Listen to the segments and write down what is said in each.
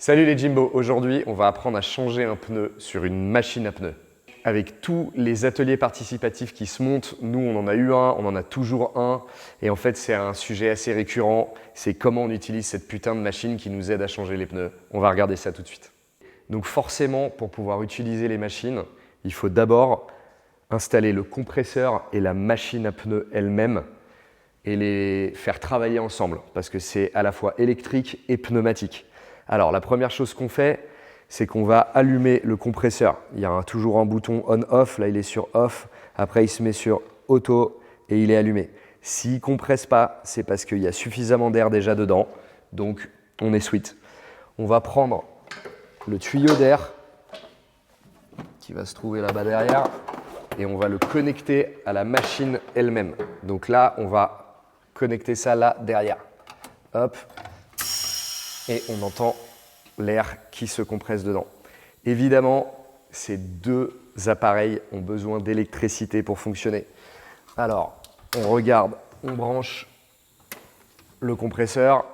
Salut les Jimbo, aujourd'hui on va apprendre à changer un pneu sur une machine à pneus. Avec tous les ateliers participatifs qui se montent, nous on en a eu un, on en a toujours un et en fait c'est un sujet assez récurrent, c'est comment on utilise cette putain de machine qui nous aide à changer les pneus. On va regarder ça tout de suite. Donc forcément pour pouvoir utiliser les machines, il faut d'abord installer le compresseur et la machine à pneus elle-même et les faire travailler ensemble parce que c'est à la fois électrique et pneumatique. Alors la première chose qu'on fait, c'est qu'on va allumer le compresseur. Il y a toujours un bouton on-off, là il est sur off, après il se met sur auto et il est allumé. S'il ne compresse pas, c'est parce qu'il y a suffisamment d'air déjà dedans, donc on est sweet. On va prendre le tuyau d'air qui va se trouver là-bas derrière et on va le connecter à la machine elle-même. Donc là, on va connecter ça là derrière. Hop. Et on entend l'air qui se compresse dedans. Évidemment, ces deux appareils ont besoin d'électricité pour fonctionner. Alors, on regarde, on branche le compresseur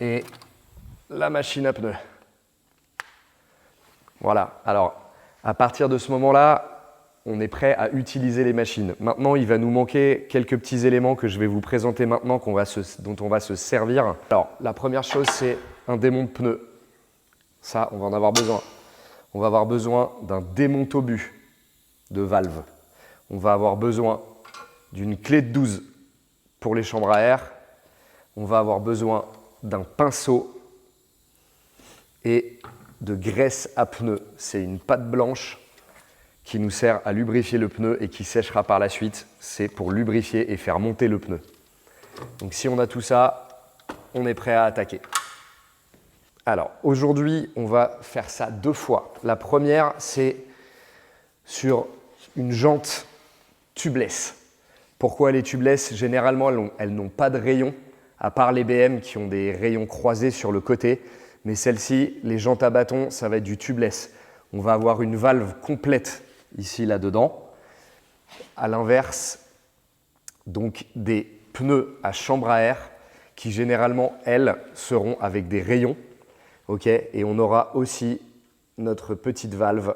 et la machine à pneus. Voilà, alors à partir de ce moment-là, on est prêt à utiliser les machines. Maintenant, il va nous manquer quelques petits éléments que je vais vous présenter maintenant, dont on va se servir. Alors, la première chose, c'est un démon de pneus. Ça, on va en avoir besoin. On va avoir besoin d'un démonte-obus de valve. On va avoir besoin d'une clé de 12 pour les chambres à air. On va avoir besoin d'un pinceau et de graisse à pneus. C'est une pâte blanche qui nous sert à lubrifier le pneu et qui séchera par la suite. C'est pour lubrifier et faire monter le pneu. Donc si on a tout ça, on est prêt à attaquer. Alors aujourd'hui, on va faire ça deux fois. La première, c'est sur une jante tubeless. Pourquoi les tubeless? Généralement, elles n'ont pas de rayons, à part les BM qui ont des rayons croisés sur le côté. Mais celles-ci, les jantes à bâton, ça va être du tubeless. On va avoir une valve complète ici, là-dedans. À l'inverse, donc des pneus à chambre à air qui généralement, elles, seront avec des rayons. Okay, et on aura aussi notre petite valve.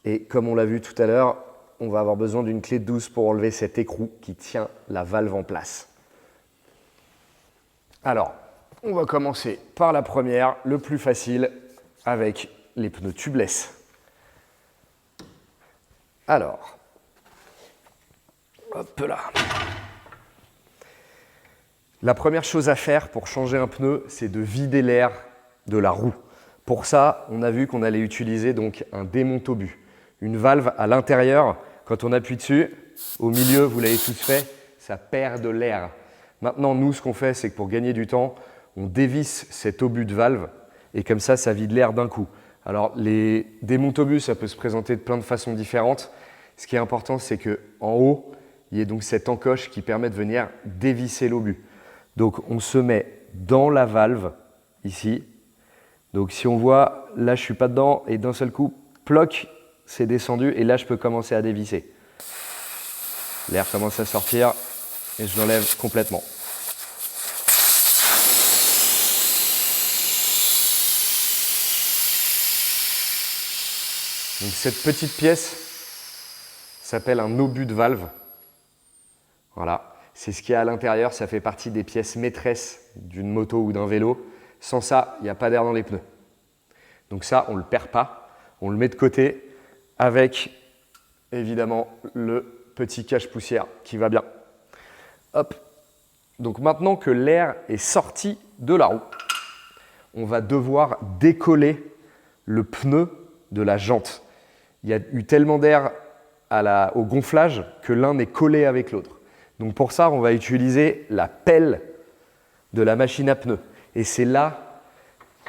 Et comme on l'a vu tout à l'heure, on va avoir besoin d'une clé de 12 pour enlever cet écrou qui tient la valve en place. Alors, on va commencer par la première, le plus facile, avec les pneus tubeless. Alors, hop là. La première chose à faire pour changer un pneu, c'est de vider l'air de la roue. Pour ça, on a vu qu'on allait utiliser donc un démonte-obus. Une valve à l'intérieur, quand on appuie dessus, au milieu, vous l'avez tous fait, ça perd de l'air. Maintenant, nous, ce qu'on fait, c'est que pour gagner du temps, on dévisse cet obus de valve et comme ça, ça vide l'air d'un coup. Alors, les démonte-obus, ça peut se présenter de plein de façons différentes. Ce qui est important, c'est qu'en haut, il y ait donc cette encoche qui permet de venir dévisser l'obus. Donc, on se met dans la valve, ici. Donc, si on voit, là, je ne suis pas dedans et d'un seul coup, ploc, c'est descendu et là, je peux commencer à dévisser. L'air commence à sortir et je l'enlève complètement. Donc cette petite pièce s'appelle un obus de valve. Voilà, c'est ce qu'il y a à l'intérieur, ça fait partie des pièces maîtresses d'une moto ou d'un vélo. Sans ça, il n'y a pas d'air dans les pneus. Donc ça, on ne le perd pas, on le met de côté avec évidemment le petit cache-poussière qui va bien. Hop. Donc maintenant que l'air est sorti de la roue, on va devoir décoller le pneu de la jante. Il y a eu tellement d'air au gonflage que l'un est collé avec l'autre. Donc pour ça, on va utiliser la pelle de la machine à pneus. Et c'est là,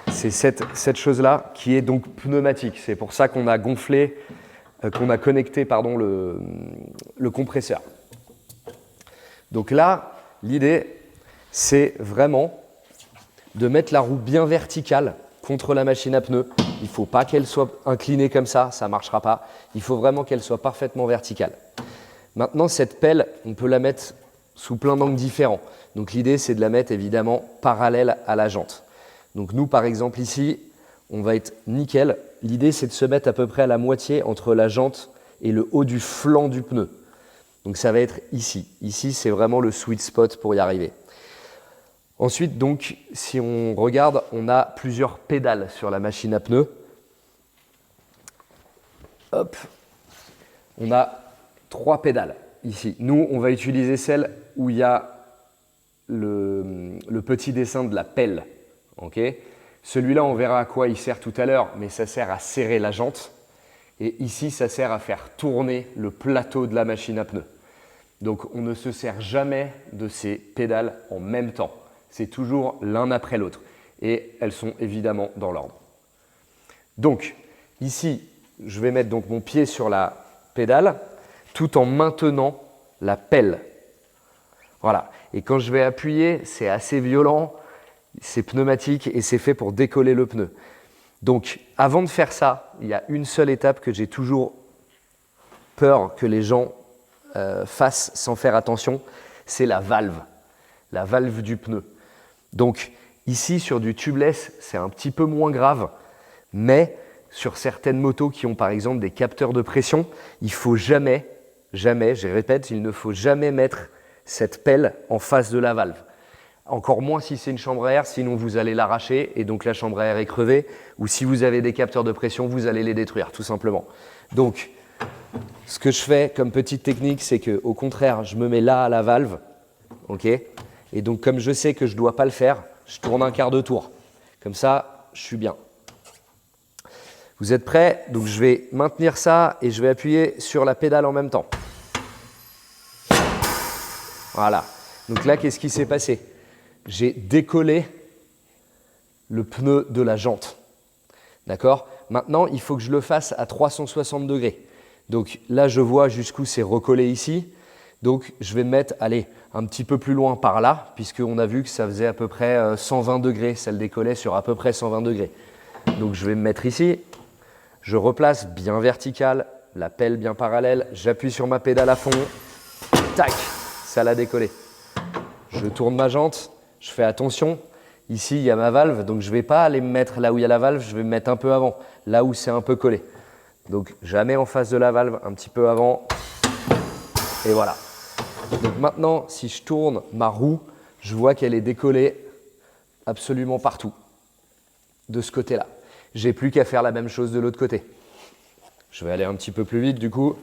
c'est cette chose-là qui est donc pneumatique. C'est pour ça qu'on a gonflé, qu'on a connecté pardon, le compresseur. Donc là, l'idée, c'est vraiment de mettre la roue bien verticale contre la machine à pneus. Il ne faut pas qu'elle soit inclinée comme ça ne marchera pas. Il faut vraiment qu'elle soit parfaitement verticale. Maintenant, cette pelle, on peut la mettre sous plein d'angles différents. Donc l'idée, c'est de la mettre évidemment parallèle à la jante. Donc nous, par exemple, ici, on va être nickel. L'idée, c'est de se mettre à peu près à la moitié entre la jante et le haut du flanc du pneu. Donc ça va être ici. Ici, c'est vraiment le sweet spot pour y arriver. Ensuite, donc, si on regarde, on a plusieurs pédales sur la machine à pneus. Hop. On a 3 pédales ici. Nous, on va utiliser celle où il y a le petit dessin de la pelle. Okay. Celui-là, on verra à quoi il sert tout à l'heure, mais ça sert à serrer la jante. Et ici, ça sert à faire tourner le plateau de la machine à pneus. Donc, on ne se sert jamais de ces pédales en même temps. C'est toujours l'un après l'autre. Et elles sont évidemment dans l'ordre. Donc, ici, je vais mettre donc mon pied sur la pédale tout en maintenant la pelle. Voilà. Et quand je vais appuyer, c'est assez violent, c'est pneumatique et c'est fait pour décoller le pneu. Donc, avant de faire ça, il y a une seule étape que j'ai toujours peur que les gens fassent sans faire attention, c'est la valve du pneu. Donc, ici, sur du tubeless, c'est un petit peu moins grave, mais sur certaines motos qui ont par exemple des capteurs de pression, il faut jamais, je répète, il ne faut jamais mettre cette pelle en face de la valve. Encore moins si c'est une chambre à air, sinon vous allez l'arracher et donc la chambre à air est crevée. Ou si vous avez des capteurs de pression, vous allez les détruire tout simplement. Donc, ce que je fais comme petite technique, c'est qu'au contraire, je me mets là à la valve. Okay, et donc comme je sais que je ne dois pas le faire, je tourne un quart de tour. Comme ça, je suis bien. Vous êtes prêts? Donc je vais maintenir ça et je vais appuyer sur la pédale en même temps. Voilà. Donc là, qu'est-ce qui s'est passé? J'ai décollé le pneu de la jante. D'accord? Maintenant, il faut que je le fasse à 360 degrés. Donc là, je vois jusqu'où c'est recollé ici. Donc je vais me mettre, allez, un petit peu plus loin par là, puisqu'on a vu que ça faisait à peu près 120 degrés. Ça le décollait sur à peu près 120 degrés. Donc je vais me mettre ici. Je replace bien vertical, la pelle bien parallèle. J'appuie sur ma pédale à fond. Tac, ça l'a décollé. Je tourne ma jante. Je fais attention. Ici, il y a ma valve, donc je ne vais pas aller me mettre là où il y a la valve, je vais me mettre un peu avant, là où c'est un peu collé. Donc, jamais en face de la valve, un petit peu avant. Et voilà. Donc maintenant, si je tourne ma roue, je vois qu'elle est décollée absolument partout, de ce côté-là. J'ai plus qu'à faire la même chose de l'autre côté. Je vais aller un petit peu plus vite du coup.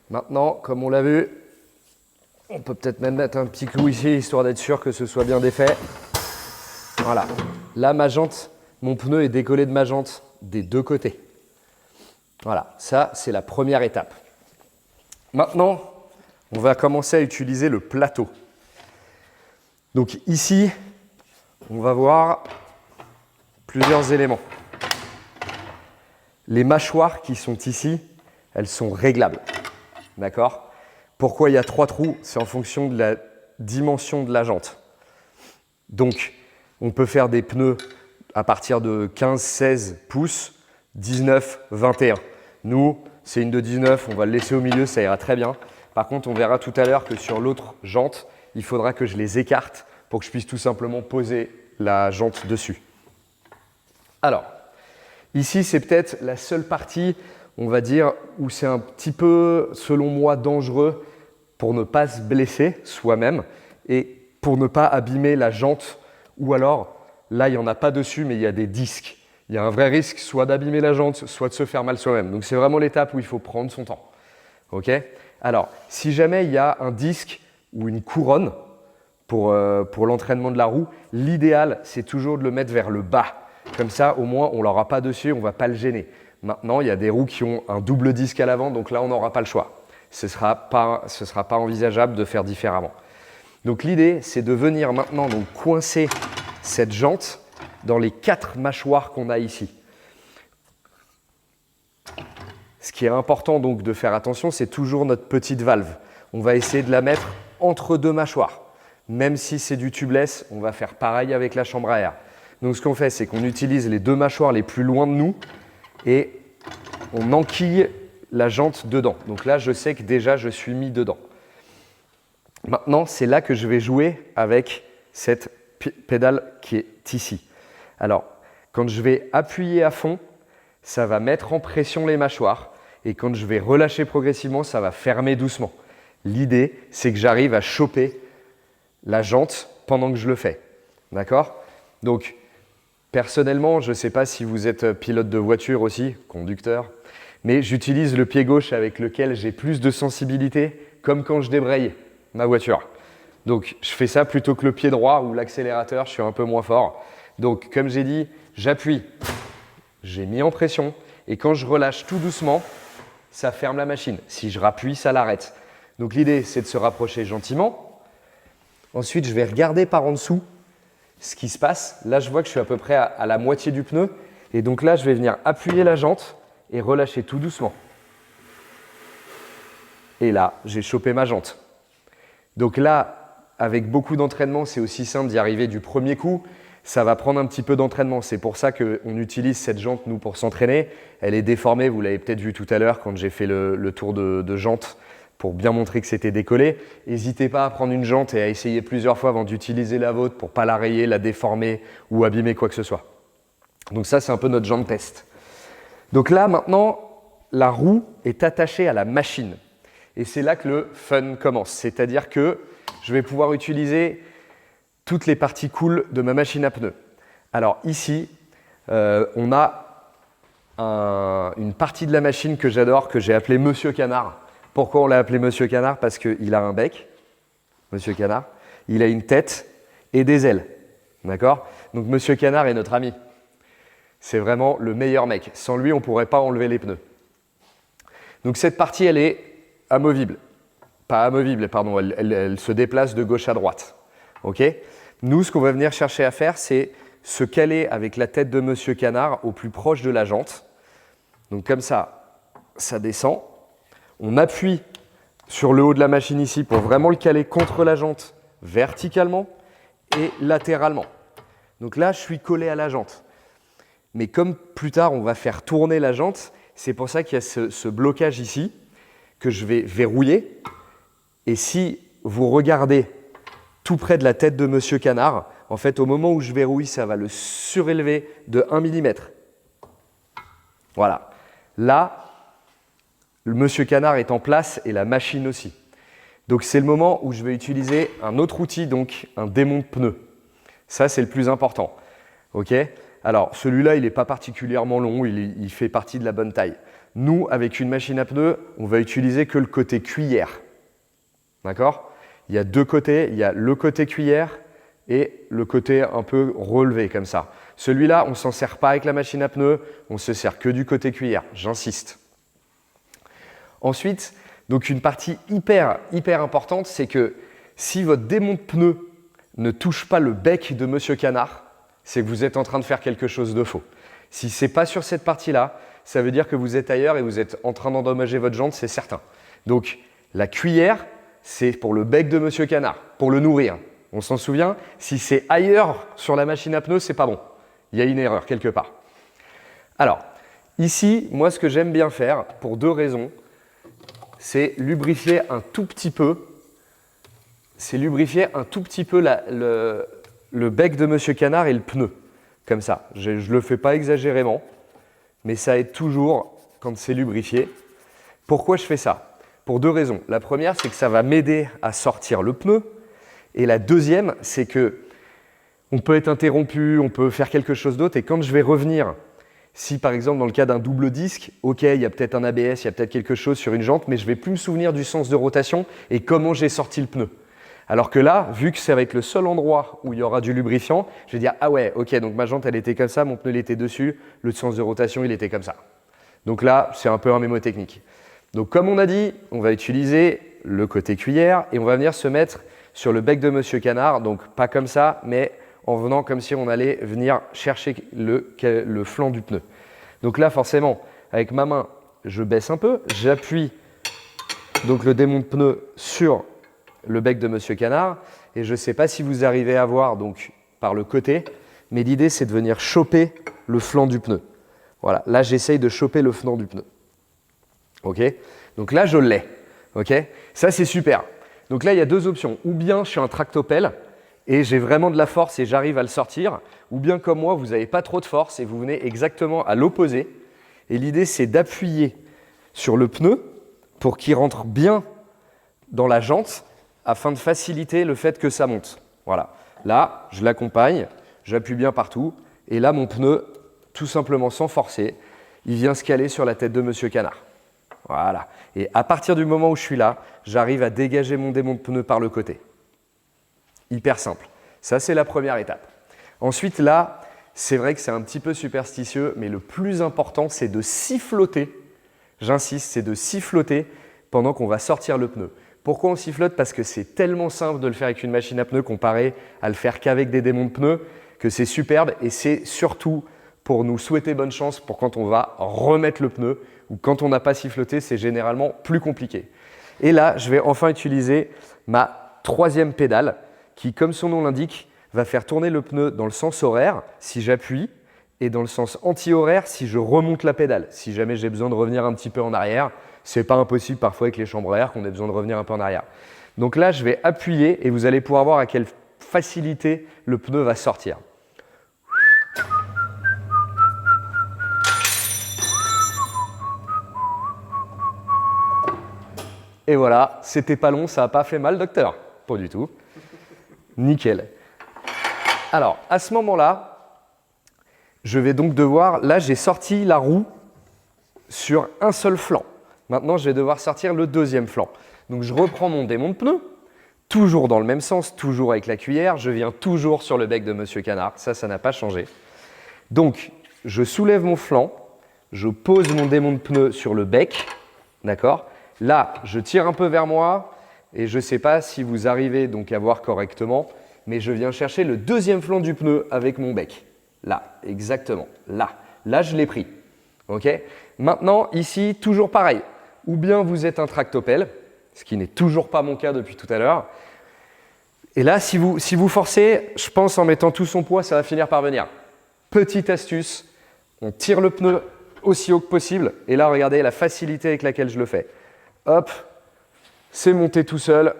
Maintenant, comme on l'a vu, on peut peut-être même mettre un petit clou ici, histoire d'être sûr que ce soit bien défait. Voilà. Là, ma jante, mon pneu est décollé de ma jante des deux côtés. Voilà, ça, c'est la première étape. Maintenant, on va commencer à utiliser le plateau. Donc ici, on va voir plusieurs éléments. Les mâchoires qui sont ici, elles sont réglables. D'accord? Pourquoi il y a 3 trous? C'est en fonction de la dimension de la jante. Donc, on peut faire des pneus à partir de 15-16 pouces, 19-21. Nous, c'est une de 19, on va le laisser au milieu, ça ira très bien. Par contre, on verra tout à l'heure que sur l'autre jante, il faudra que je les écarte pour que je puisse tout simplement poser la jante dessus. Alors, ici, c'est peut-être la seule partie, on va dire, où c'est un petit peu, selon moi, dangereux pour ne pas se blesser soi-même et pour ne pas abîmer la jante. Ou alors, là, il n'y en a pas dessus, mais il y a des disques. Il y a un vrai risque soit d'abîmer la jante, soit de se faire mal soi-même. Donc, c'est vraiment l'étape où il faut prendre son temps. Okay? Alors, si jamais il y a un disque ou une couronne pour l'entraînement de la roue, l'idéal, c'est toujours de le mettre vers le bas. Comme ça, au moins, on ne l'aura pas dessus, on ne va pas le gêner. Maintenant, il y a des roues qui ont un double disque à l'avant, donc là, on n'aura pas le choix. Ce ne sera pas envisageable de faire différemment. Donc l'idée, c'est de venir maintenant donc, coincer cette jante dans les 4 mâchoires qu'on a ici. Ce qui est important donc de faire attention, c'est toujours notre petite valve. On va essayer de la mettre entre 2 mâchoires. Même si c'est du tubeless, on va faire pareil avec la chambre à air. Donc ce qu'on fait, c'est qu'on utilise les deux mâchoires les plus loin de nous et on enquille la jante dedans. Donc là, je sais que déjà, je suis mis dedans. Maintenant, c'est là que je vais jouer avec cette pédale qui est ici. Alors, quand je vais appuyer à fond, ça va mettre en pression les mâchoires. Et quand je vais relâcher progressivement, ça va fermer doucement. L'idée, c'est que j'arrive à choper la jante pendant que je le fais. D'accord? Donc, personnellement, je ne sais pas si vous êtes pilote de voiture aussi, conducteur, mais j'utilise le pied gauche avec lequel j'ai plus de sensibilité, comme quand je débraye ma voiture. Donc, je fais ça plutôt que le pied droit ou l'accélérateur, je suis un peu moins fort. Donc, comme j'ai dit, j'appuie, j'ai mis en pression, et quand je relâche tout doucement, ça ferme la machine. Si je rappuie, ça l'arrête. Donc, l'idée, c'est de se rapprocher gentiment. Ensuite, je vais regarder par en dessous ce qui se passe. Là, je vois que je suis à peu près à la moitié du pneu. Et donc là, je vais venir appuyer la jante et relâcher tout doucement. Et là, j'ai chopé ma jante. Donc là, avec beaucoup d'entraînement, c'est aussi simple d'y arriver du premier coup. Ça va prendre un petit peu d'entraînement. C'est pour ça qu'on utilise cette jante, nous, pour s'entraîner. Elle est déformée, vous l'avez peut-être vu tout à l'heure quand j'ai fait le tour de jante pour bien montrer que c'était décollé. N'hésitez pas à prendre une jante et à essayer plusieurs fois avant d'utiliser la vôtre pour ne pas la rayer, la déformer ou abîmer quoi que ce soit. Donc ça, c'est un peu notre jante test. Donc là, maintenant, la roue est attachée à la machine. Et c'est là que le fun commence. C'est-à-dire que je vais pouvoir utiliser toutes les parties cool de ma machine à pneus. Alors ici, on a une partie de la machine que j'adore, que j'ai appelée Monsieur Canard. Pourquoi on l'a appelé Monsieur Canard? Parce qu'il a un bec, Monsieur Canard, il a une tête et des ailes. D'accord? Donc Monsieur Canard est notre ami. C'est vraiment le meilleur mec. Sans lui, on ne pourrait pas enlever les pneus. Donc cette partie, elle est amovible. Pas amovible, pardon, elle se déplace de gauche à droite. Ok? Nous, ce qu'on va venir chercher à faire, c'est se caler avec la tête de Monsieur Canard au plus proche de la jante. Donc comme ça, ça descend. On appuie sur le haut de la machine ici pour vraiment le caler contre la jante verticalement et latéralement. Donc là, je suis collé à la jante. Mais comme plus tard, on va faire tourner la jante, c'est pour ça qu'il y a ce blocage ici que je vais verrouiller. Et si vous regardez tout près de la tête de Monsieur Canard, en fait, au moment où je verrouille, ça va le surélever de 1 mm. Voilà. Là, le Monsieur Canard est en place et la machine aussi. Donc, c'est le moment où je vais utiliser un autre outil, donc un démonte pneu. Ça, c'est le plus important. Ok? Alors, celui-là, il n'est pas particulièrement long, il fait partie de la bonne taille. Nous, avec une machine à pneus, on va utiliser que le côté cuillère. D'accord? Il y a deux côtés, il y a le côté cuillère et le côté un peu relevé comme ça. Celui-là, on ne s'en sert pas avec la machine à pneus, on se sert que du côté cuillère, j'insiste. Ensuite, donc une partie hyper importante, c'est que si votre démonte pneu ne touche pas le bec de Monsieur Canard, c'est que vous êtes en train de faire quelque chose de faux. Si ce n'est pas sur cette partie-là, ça veut dire que vous êtes ailleurs et vous êtes en train d'endommager votre jante, c'est certain. Donc la cuillère, c'est pour le bec de Monsieur Canard, pour le nourrir. On s'en souvient? Si c'est ailleurs sur la machine à pneus, c'est pas bon. Il y a une erreur quelque part. Alors, ici, moi, ce que j'aime bien faire, pour deux raisons, c'est lubrifier un tout petit peu. C'est lubrifier un tout petit peu le bec de Monsieur Canard et le pneu. Comme ça. Je ne le fais pas exagérément, mais ça aide toujours quand c'est lubrifié. Pourquoi je fais ça? Pour deux raisons. La première, c'est que ça va m'aider à sortir le pneu. Et la deuxième, c'est que on peut être interrompu, on peut faire quelque chose d'autre. Et quand je vais revenir, si par exemple dans le cas d'un double disque, ok, il y a peut-être un ABS, il y a peut-être quelque chose sur une jante, mais je ne vais plus me souvenir du sens de rotation et comment j'ai sorti le pneu. Alors que là, vu que c'est avec le seul endroit où il y aura du lubrifiant, je vais dire « Ah ouais, ok, donc ma jante, elle était comme ça, mon pneu, il était dessus, le sens de rotation, il était comme ça. » Donc là, c'est un peu un mémotechnique. Donc comme on a dit, on va utiliser le côté cuillère et on va venir se mettre sur le bec de Monsieur Canard, donc pas comme ça, mais en venant comme si on allait venir chercher le flanc du pneu. Donc là, forcément, avec ma main, je baisse un peu, j'appuie donc le démonte pneu sur le bec de Monsieur Canard et je ne sais pas si vous arrivez à voir donc par le côté, mais l'idée c'est de venir choper le flanc du pneu. Voilà, là j'essaye de choper le flanc du pneu. Ok? Donc là je l'ai. Ok? Ça c'est super. Donc là il y a deux options. Ou bien je suis un tractopelle et j'ai vraiment de la force et j'arrive à le sortir, ou bien comme moi vous n'avez pas trop de force et vous venez exactement à l'opposé. Et l'idée c'est d'appuyer sur le pneu pour qu'il rentre bien dans la jante afin de faciliter le fait que ça monte. Voilà. Là, je l'accompagne, j'appuie bien partout et là, mon pneu, tout simplement sans forcer, il vient se caler sur la tête de Monsieur Canard. Voilà. Et à partir du moment où je suis là, j'arrive à dégager mon démon de pneu par le côté. Hyper simple. Ça, c'est la première étape. Ensuite, là, c'est vrai que c'est un petit peu superstitieux, mais le plus important, c'est de siffloter. J'insiste, c'est de siffloter pendant qu'on va sortir le pneu. Pourquoi on sifflote? Parce que c'est tellement simple de le faire avec une machine à pneus comparé à le faire qu'avec des démons de pneus que c'est superbe et c'est surtout pour nous souhaiter bonne chance pour quand on va remettre le pneu ou quand on n'a pas siffloté, c'est généralement plus compliqué. Et là, je vais enfin utiliser ma troisième pédale qui, comme son nom l'indique, va faire tourner le pneu dans le sens horaire si j'appuie et dans le sens anti-horaire si je remonte la pédale. Si jamais j'ai besoin de revenir un petit peu en arrière, c'est pas impossible parfois avec les chambres à air qu'on ait besoin de revenir un peu en arrière. Donc là, je vais appuyer et vous allez pouvoir voir à quelle facilité le pneu va sortir. Et voilà, c'était pas long, ça n'a pas fait mal, docteur? Pas du tout. Nickel. Alors, à ce moment-là, je vais donc devoir, là j'ai sorti la roue sur un seul flanc. Maintenant, je vais devoir sortir le deuxième flanc. Donc, je reprends mon démon de pneu, toujours dans le même sens, toujours avec la cuillère. Je viens toujours sur le bec de Monsieur Canard. Ça n'a pas changé. Donc, je soulève mon flanc, je pose mon démon de pneu sur le bec. D'accord? Là, je tire un peu vers moi et je ne sais pas si vous arrivez donc à voir correctement, mais je viens chercher le deuxième flanc du pneu avec mon bec. Là, exactement. Là. Là, je l'ai pris. Ok? Maintenant, ici, toujours pareil. Ou bien vous êtes un tractopelle, ce qui n'est toujours pas mon cas depuis tout à l'heure. Et là, si vous forcez, je pense en mettant tout son poids, ça va finir par venir. Petite astuce, on tire le pneu aussi haut que possible. Et là, regardez la facilité avec laquelle je le fais. Hop, c'est monté tout seul.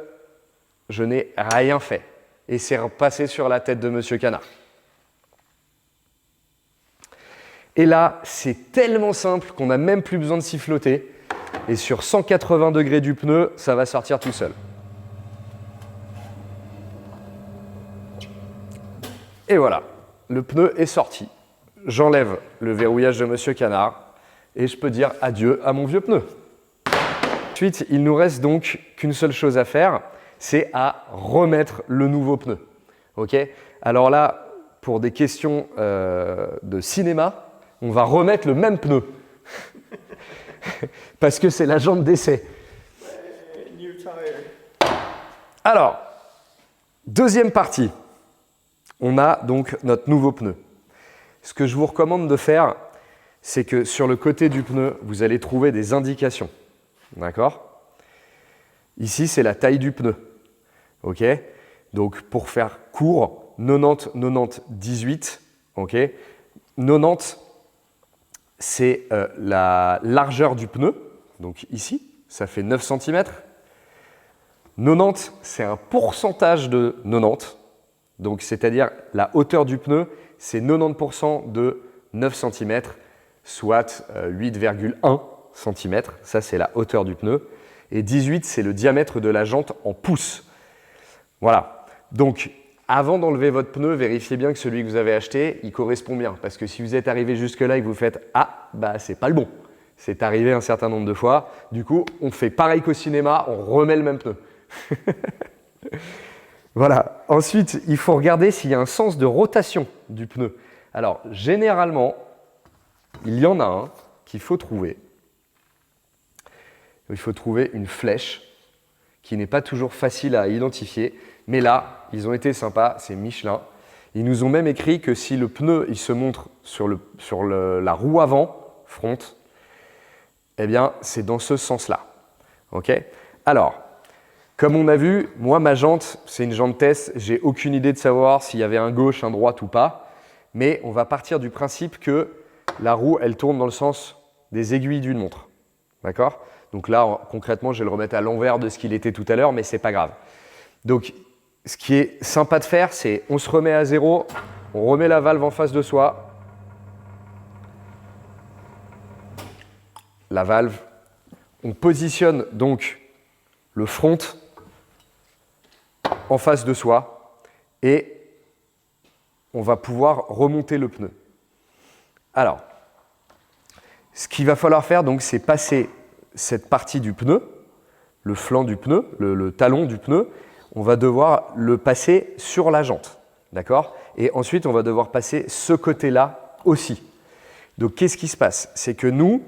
Je n'ai rien fait. Et c'est repassé sur la tête de Monsieur Canard. Et là, c'est tellement simple qu'on n'a même plus besoin de siffloter. Et sur 180 degrés du pneu, ça va sortir tout seul. Et voilà, le pneu est sorti. J'enlève le verrouillage de Monsieur Canard et je peux dire adieu à mon vieux pneu. Ensuite, il nous reste donc qu'une seule chose à faire, c'est à remettre le nouveau pneu. Okay? Alors là, pour des questions de cinéma, on va remettre le même pneu. Parce que c'est la jante d'essai. Alors, deuxième partie. On a donc notre nouveau pneu. Ce que je vous recommande de faire, c'est que sur le côté du pneu, vous allez trouver des indications. D'accord? Ici, c'est la taille du pneu. Ok? Donc, pour faire court, 90, 90, 18. Ok? 90, c'est la largeur du pneu. Donc ici, ça fait 9 cm. 90, c'est un pourcentage de 90. Donc, c'est-à-dire la hauteur du pneu, c'est 90% de 9 cm, soit 8,1 cm. Ça, c'est la hauteur du pneu. Et 18, c'est le diamètre de la jante en pouces. Voilà. Donc, avant d'enlever votre pneu, vérifiez bien que celui que vous avez acheté, il correspond bien. Parce que si vous êtes arrivé jusque-là et que vous faites « Ah, bah c'est pas le bon », c'est arrivé un certain nombre de fois. Du coup, on fait pareil qu'au cinéma, on remet le même pneu. Voilà. Ensuite, il faut regarder s'il y a un sens de rotation du pneu. Alors, généralement, il y en a un qu'il faut trouver. Il faut trouver une flèche qui n'est pas toujours facile à identifier. Mais là, ils ont été sympas, c'est Michelin. Ils nous ont même écrit que si le pneu il se montre sur la roue avant, front, eh bien, c'est dans ce sens-là. Okay? Alors, comme on a vu, moi, ma jante, c'est une jante test. J'ai aucune idée de savoir s'il y avait un gauche, un droite ou pas. mais on va partir du principe que la roue, elle tourne dans le sens des aiguilles d'une montre. D'accord? Donc là, concrètement, je vais le remettre à l'envers de ce qu'il était tout à l'heure, mais ce n'est pas grave. Donc, ce qui est sympa de faire, c'est on se remet à zéro, on remet la valve en face de soi. La valve, on positionne donc le front en face de soi et on va pouvoir remonter le pneu. Alors, ce qu'il va falloir faire, donc, c'est passer cette partie du pneu, le flanc du pneu, le talon du pneu, on va devoir le passer sur la jante. D'accord? Et ensuite, on va devoir passer ce côté-là aussi. Donc, qu'est-ce qui se passe? C'est que nous,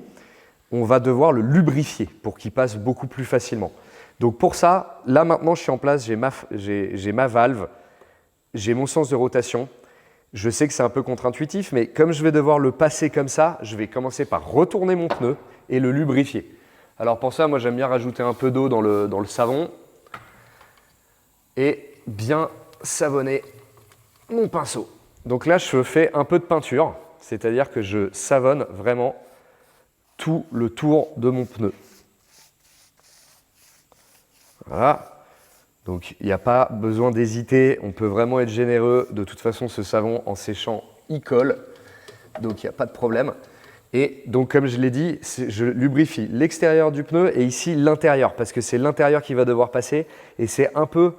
on va devoir le lubrifier pour qu'il passe beaucoup plus facilement. Donc, pour ça, là maintenant, je suis en place, j'ai ma valve, j'ai mon sens de rotation. Je sais que c'est un peu contre-intuitif, mais comme je vais devoir le passer comme ça, je vais commencer par retourner mon pneu et le lubrifier. Alors pour ça, moi j'aime bien rajouter un peu d'eau dans le savon et bien savonner mon pinceau. Donc là, je fais un peu de peinture, c'est-à-dire que je savonne vraiment tout le tour de mon pneu. Voilà. Donc, il n'y a pas besoin d'hésiter, on peut vraiment être généreux. De toute façon, ce savon, en séchant, il colle. Donc, il n'y a pas de problème. Et donc, comme je l'ai dit, je lubrifie l'extérieur du pneu et ici l'intérieur, parce que c'est l'intérieur qui va devoir passer. Et c'est un peu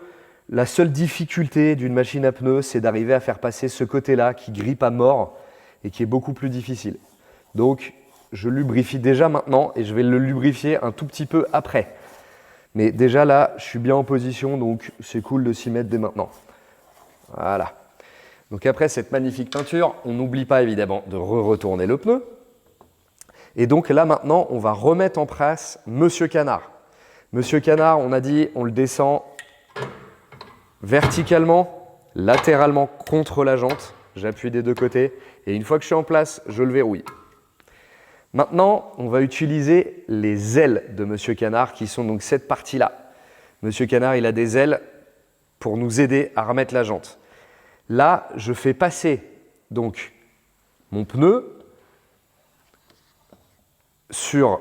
la seule difficulté d'une machine à pneus, c'est d'arriver à faire passer ce côté-là qui grippe à mort et qui est beaucoup plus difficile. Donc, je lubrifie déjà maintenant et je vais le lubrifier un tout petit peu après. Mais déjà là, je suis bien en position, donc c'est cool de s'y mettre dès maintenant. Voilà. Donc après cette magnifique peinture, on n'oublie pas évidemment de retourner le pneu. Et donc là maintenant, on va remettre en place Monsieur Canard. Monsieur Canard, on a dit, on le descend verticalement, latéralement contre la jante. J'appuie des deux côtés. Et une fois que je suis en place, je le verrouille. Maintenant, on va utiliser les ailes de Monsieur Canard qui sont donc cette partie-là. Monsieur Canard, il a des ailes pour nous aider à remettre la jante. Là, je fais passer donc mon pneu sur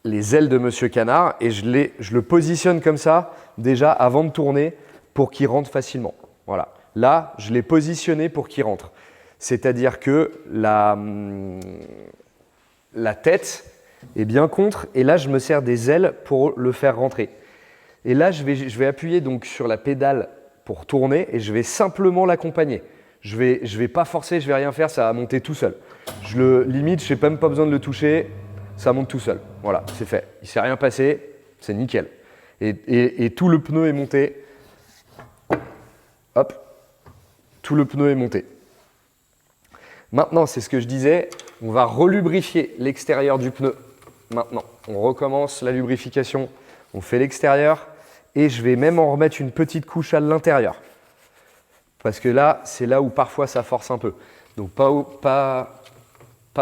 les ailes de Monsieur Canard et je le positionne comme ça déjà avant de tourner pour qu'il rentre facilement. Voilà. Là, je l'ai positionné pour qu'il rentre. C'est-à-dire que la tête est bien contre et là je me sers des ailes pour le faire rentrer. Et là je vais appuyer donc sur la pédale pour tourner et je vais simplement l'accompagner. Je vais pas forcer, je vais rien faire, ça va monter tout seul. Limite, je n'ai même pas besoin de le toucher, ça monte tout seul. Voilà, c'est fait. Il ne s'est rien passé, c'est nickel. Et tout le pneu est monté. Hop, tout le pneu est monté. Maintenant, c'est ce que je disais, on va relubrifier l'extérieur du pneu. Maintenant, on recommence la lubrification, on fait l'extérieur et je vais même en remettre une petite couche à l'intérieur. Parce que là, c'est là où parfois ça force un peu. Donc, pas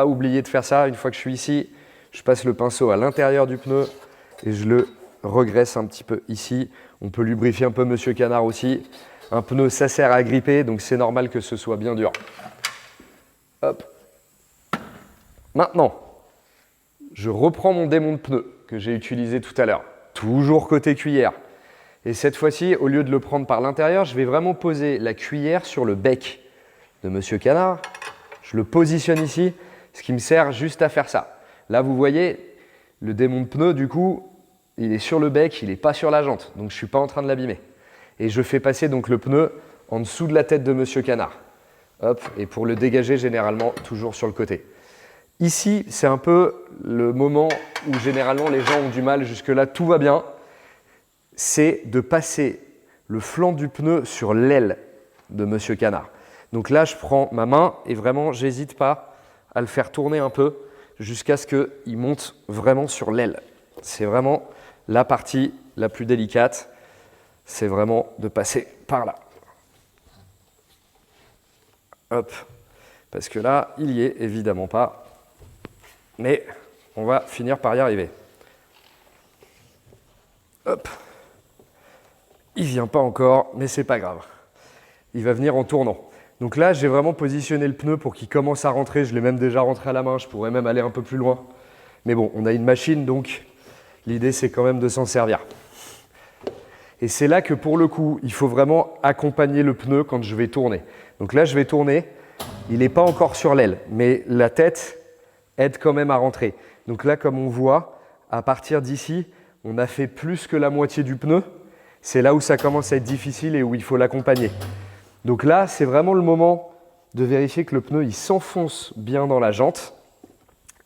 oublier de faire ça. Une fois que je suis ici, je passe le pinceau à l'intérieur du pneu et je le regraisse un petit peu ici. On peut lubrifier un peu Monsieur Canard aussi. Un pneu, ça sert à gripper, donc c'est normal que ce soit bien dur. Hop. Maintenant, je reprends mon démon de pneu que j'ai utilisé tout à l'heure, toujours côté cuillère. Et cette fois-ci, au lieu de le prendre par l'intérieur, je vais vraiment poser la cuillère sur le bec de Monsieur Canard. Je le positionne ici, ce qui me sert juste à faire ça. Là, vous voyez, le démon de pneu, du coup, il est sur le bec, il n'est pas sur la jante, donc je ne suis pas en train de l'abîmer. Et je fais passer donc le pneu en dessous de la tête de Monsieur Canard. Hop, et pour le dégager, généralement, toujours sur le côté. Ici, c'est un peu le moment où généralement les gens ont du mal. Jusque-là, tout va bien. C'est de passer le flanc du pneu sur l'aile de Monsieur Canard. Donc là, je prends ma main et vraiment, j'hésite pas à le faire tourner un peu jusqu'à ce qu'il monte vraiment sur l'aile. C'est vraiment la partie la plus délicate. C'est vraiment de passer par là. Hop, parce que là, il y est évidemment pas. Mais on va finir par y arriver. Hop. Il ne vient pas encore, mais c'est pas grave. Il va venir en tournant. Donc là, j'ai vraiment positionné le pneu pour qu'il commence à rentrer. Je l'ai même déjà rentré à la main, je pourrais même aller un peu plus loin. Mais bon, on a une machine, donc l'idée, c'est quand même de s'en servir. Et c'est là que pour le coup, il faut vraiment accompagner le pneu quand je vais tourner. Donc là, je vais tourner. Il n'est pas encore sur l'aile, mais la tête aide quand même à rentrer. Donc là, comme on voit, à partir d'ici, on a fait plus que la moitié du pneu. C'est là où ça commence à être difficile et où il faut l'accompagner. Donc là, c'est vraiment le moment de vérifier que le pneu il s'enfonce bien dans la jante.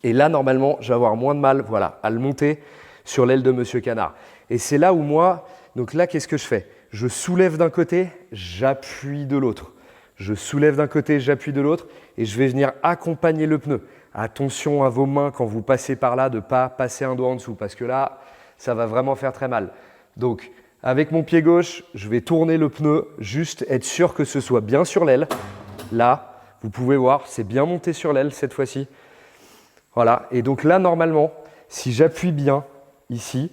Et là, normalement, je vais avoir moins de mal voilà, à le monter sur l'aile de Monsieur Canard. Et c'est là où moi, donc là, qu'est-ce que je fais? Je soulève d'un côté, j'appuie de l'autre. Je soulève d'un côté, j'appuie de l'autre et je vais venir accompagner le pneu. Attention à vos mains quand vous passez par là de ne pas passer un doigt en dessous parce que là, ça va vraiment faire très mal. Donc, avec mon pied gauche, je vais tourner le pneu, juste être sûr que ce soit bien sur l'aile. Là, vous pouvez voir, c'est bien monté sur l'aile cette fois-ci. Voilà, et donc là, normalement, si j'appuie bien ici,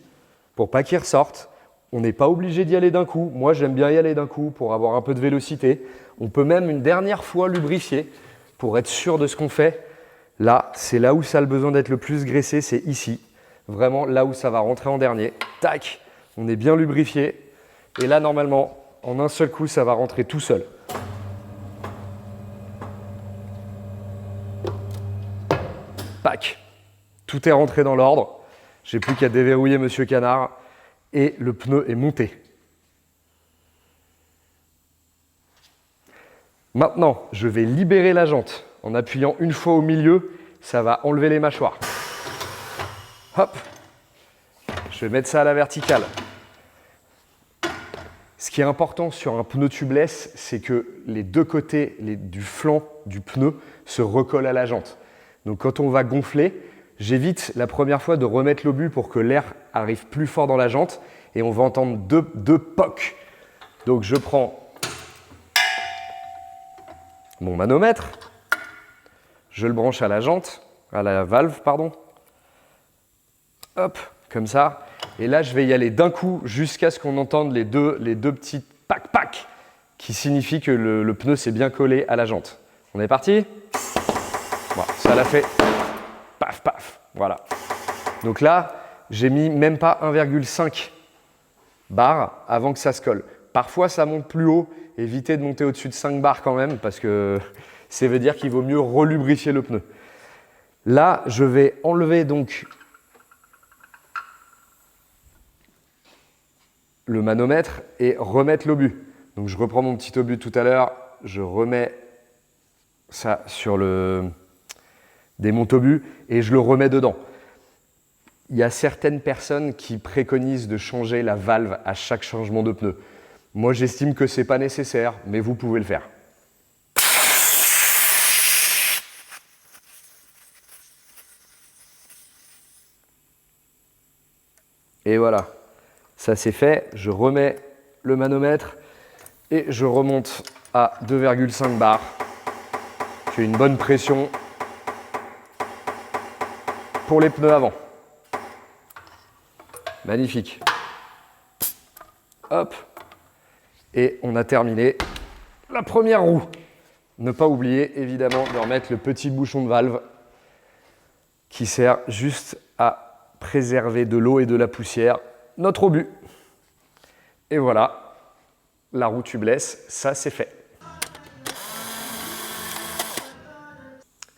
pour pas qu'il ressorte, on n'est pas obligé d'y aller d'un coup. Moi, j'aime bien y aller d'un coup pour avoir un peu de vélocité. On peut même une dernière fois lubrifier pour être sûr de ce qu'on fait. Là, c'est là où ça a le besoin d'être le plus graissé, c'est ici. Vraiment là où ça va rentrer en dernier. Tac, on est bien lubrifié. Et là, normalement, en un seul coup, ça va rentrer tout seul. Pac, tout est rentré dans l'ordre. J'ai plus qu'à déverrouiller Monsieur Canard et le pneu est monté. Maintenant, je vais libérer la jante en appuyant une fois au milieu. Ça va enlever les mâchoires. Hop, je vais mettre ça à la verticale. Ce qui est important sur un pneu tubeless, c'est que les deux côtés du flanc du pneu se recollent à la jante. Donc quand on va gonfler, j'évite la première fois de remettre l'obus pour que l'air arrive plus fort dans la jante et on va entendre deux pocs. Donc je prends mon manomètre, je le branche à la jante, à la valve, pardon. Hop, comme ça. Et là, je vais y aller d'un coup jusqu'à ce qu'on entende les deux petits pac-pac qui signifient que le pneu s'est bien collé à la jante. On est parti? Bon, ça l'a fait. Paf, paf. Voilà. Donc là, j'ai mis même pas 1,5 bar avant que ça se colle. Parfois, ça monte plus haut. Évitez de monter au-dessus de 5 bars quand même parce que ça veut dire qu'il vaut mieux relubrifier le pneu. Là, je vais enlever donc le manomètre et remettre l'obus. Donc je reprends mon petit obus de tout à l'heure, je remets ça sur le démonte-obus et je le remets dedans. Il y a certaines personnes qui préconisent de changer la valve à chaque changement de pneu. Moi, j'estime que ce n'est pas nécessaire, mais vous pouvez le faire. Et voilà, ça c'est fait. Je remets le manomètre et je remonte à 2,5 bars. J'ai une bonne pression pour les pneus avant. Magnifique. Hop. Et on a terminé la première roue. Ne pas oublier évidemment de remettre le petit bouchon de valve qui sert juste à préserver de l'eau et de la poussière notre obus. Et voilà, la roue tubeless, ça c'est fait.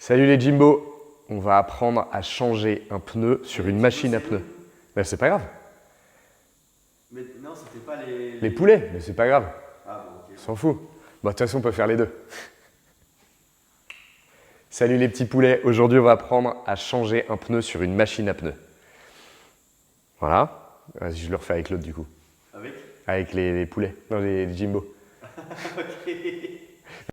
Salut les Jimbo, on va apprendre à changer un pneu sur une machine à pneus. Mais c'est pas grave. Mais non, c'était pas Les poulets, mais c'est pas grave. Ah bon, ok. On s'en fout. Bah, de toute façon, on peut faire les deux. Salut les petits poulets, aujourd'hui on va apprendre à changer un pneu sur une machine à pneus. Voilà, vas-y, je le refais avec l'autre du coup. Avec Avec les poulets, non les Jimbo. Ok.